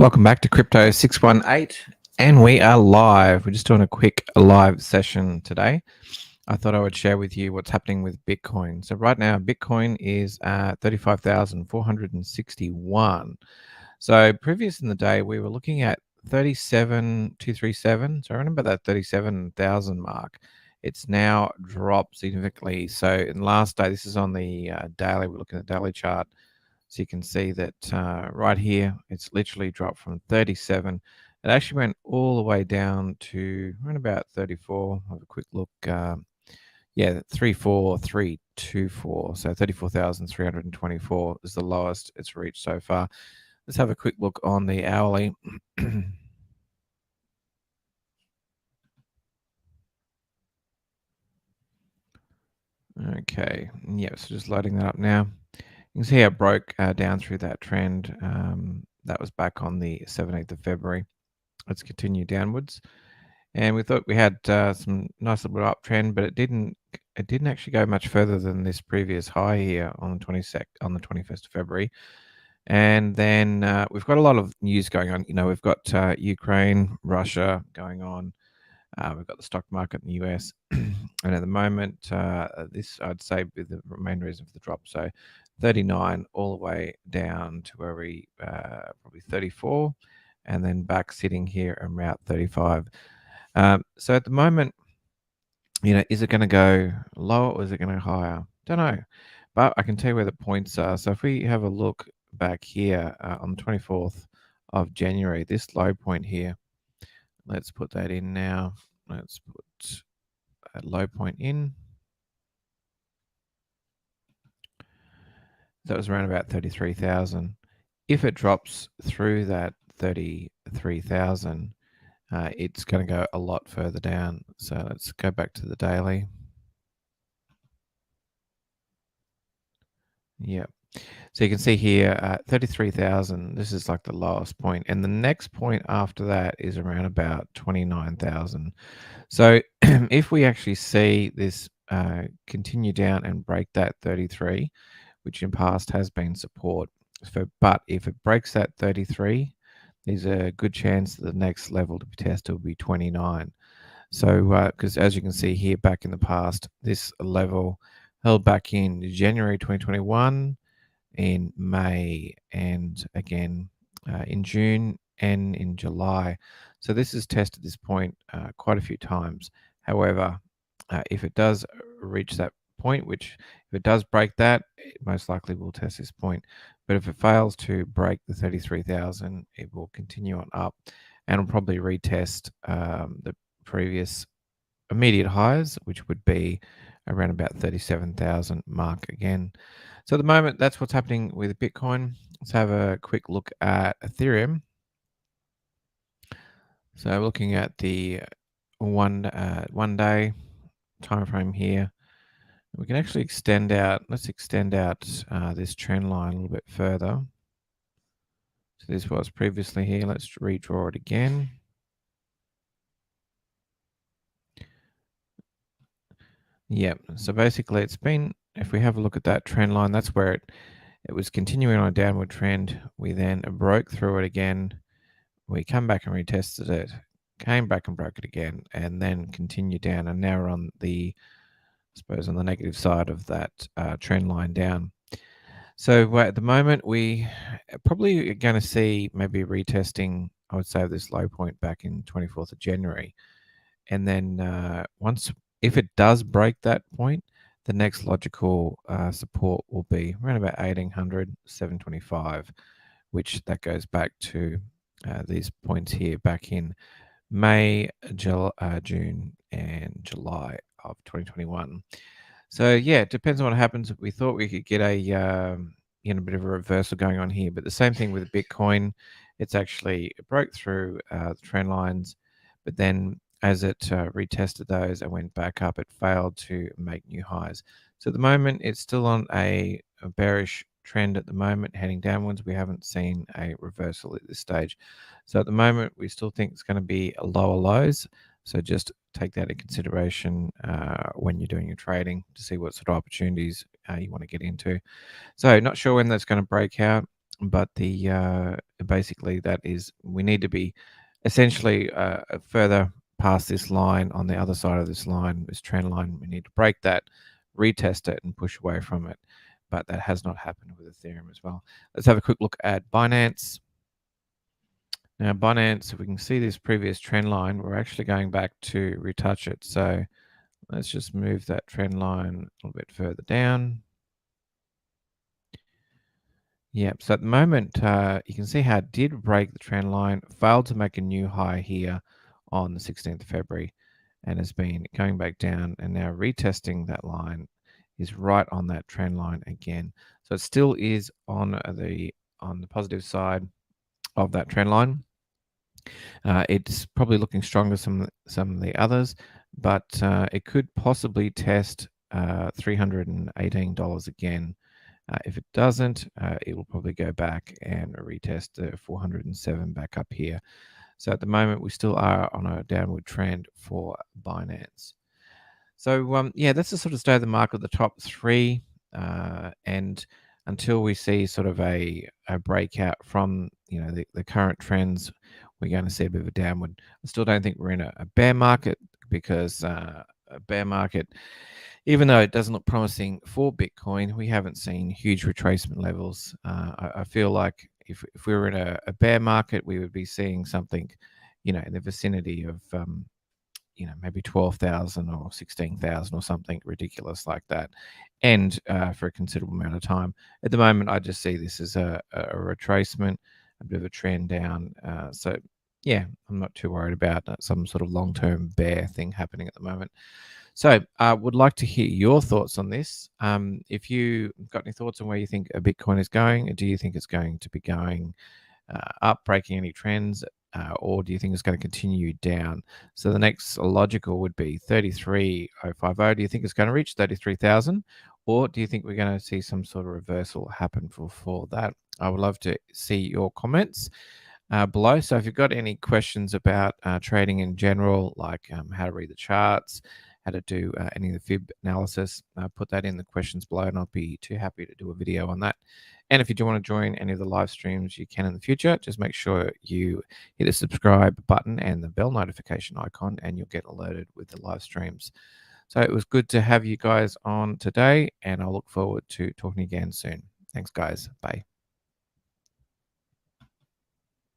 Welcome back to Crypto 618, and we are live. We're just doing a quick live session today. I thought I would share with you what's happening with Bitcoin. So right now, Bitcoin is at 35,461. So previous in the day, we were looking at 37,237. So I remember that 37,000 mark. It's now dropped significantly. So in the last day, this is on the daily. We're looking at the daily chart. So you can see that right here, it's literally dropped from 37. It actually went all the way down to around about 34. Have a quick look. Yeah, 34324. So 34,324 is the lowest it's reached so far. Let's have a quick look on the hourly. Okay, yeah, so just loading that up now. You can see how it broke down through that trend. That was back on the 17th of February. Let's continue downwards. And we thought we had some nice little uptrend, but it didn't actually go much further than this previous high here on the 21st of February. And then we've got a lot of news going on. You know, we've got Ukraine, Russia going on. We've got the stock market in the US. And at the moment, this I'd say be the main reason for the drop. So 39 all the way down to where we probably 34, and then back sitting here around 35. So at the moment, you know, is it going to go lower or is it going to go higher? Don't know, but I can tell you where the points are. So if we have a look back here on the 24th of January, this low point here, let's put that in now. Let's put a low point in. That was around about 33,000. If it drops through that 33,000, it's going to go a lot further down. So let's go back to the daily. Yeah. So you can see here, 33,000. This is like the lowest point, and the next point after that is around about 29,000. So if we actually see this continue down and break that 33, which in past has been support, but if it breaks that 33, there's a good chance that the next level to be tested will be 29. So, because as you can see here, back in the past, this level held back in January 2021, in May, and again in June and in July. So this has tested this point quite a few times. However, if it does reach that point, which if it does break that, it most likely will test this point. But if it fails to break the 33,000, it will continue on up and will probably retest the previous immediate highs, which would be around about 37,000 mark again. So at the moment, that's what's happening with Bitcoin. Let's have a quick look at Ethereum. So looking at the one day time frame here, we can actually extend out. Let's extend out this trend line a little bit further. So this was previously here. Let's redraw it again. Yep. So basically, it's been. If we have a look at that trend line, that's where it was continuing on a downward trend. We then broke through it again. We come back and retested it, came back and broke it again, and then continued down. And now we're on the, I suppose, on the negative side of that trend line down. So at the moment, we probably are going to see maybe retesting, I would say, this low point back in 24th of January. And then if it does break that point, the next logical support will be around about 1800, 725, which that goes back to these points here back in May, June, and July of 2021. So yeah, it depends on what happens. We thought we could get a bit of a reversal going on here, but the same thing with Bitcoin. It's actually broke through the trend lines, but then as it retested those and went back up, it failed to make new highs. So at the moment, it's still on a bearish trend at the moment, heading downwards. We haven't seen a reversal at this stage. So at the moment, we still think it's going to be a lower lows. So just take that into consideration when you're doing your trading to see what sort of opportunities you want to get into. So not sure when that's going to break out. but the basically that is we need to be essentially further past this line on the other side of this line, this trend line. We need to break that, retest it, and push away from it. But that has not happened with Ethereum as well. Let's have a quick look at Binance. Now, Binance, if we can see this previous trend line, we're actually going back to retouch it. So let's just move that trend line a little bit further down. Yep. So at the moment, you can see how it did break the trend line, failed to make a new high here on the 16th of February, and has been going back down and now retesting that line is right on that trend line again. So it still is on the positive side of that trend line. It's probably looking stronger some of the others, but it could possibly test $318 again. If it doesn't, it will probably go back and retest the 407 back up here. So at the moment, we still are on a downward trend for Binance. So yeah, that's the sort of state of the market, the top three, and until we see sort of a breakout from the current trends, we're going to see a bit of a downward. I still don't think we're in a bear market because a bear market, even though it doesn't look promising for Bitcoin, we haven't seen huge retracement levels. I feel like if we were in a bear market, we would be seeing something, in the vicinity of maybe 12,000 or 16,000 or something ridiculous like that, and for a considerable amount of time. At the moment, I just see this as a retracement, a bit of a trend down. So yeah, I'm not too worried about some sort of long-term bear thing happening at the moment. So I would like to hear your thoughts on this. If you got any thoughts on where you think a Bitcoin is going, do you think it's going to be going up, breaking any trends, or do you think it's going to continue down? So the next logical would be 33,050. Do you think it's going to reach 33,000, or do you think we're going to see some sort of reversal happen for that? I would love to see your comments below. So if you've got any questions about trading in general, like how to read the charts, how to do any of the fib analysis, put that in the questions below, and I'll be too happy to do a video on that. And if you do want to join any of the live streams, you can in the future. Just make sure you hit the subscribe button and the bell notification icon, and you'll get alerted with the live streams. So it was good to have you guys on today, and I'll look forward to talking again soon. Thanks, guys. Bye.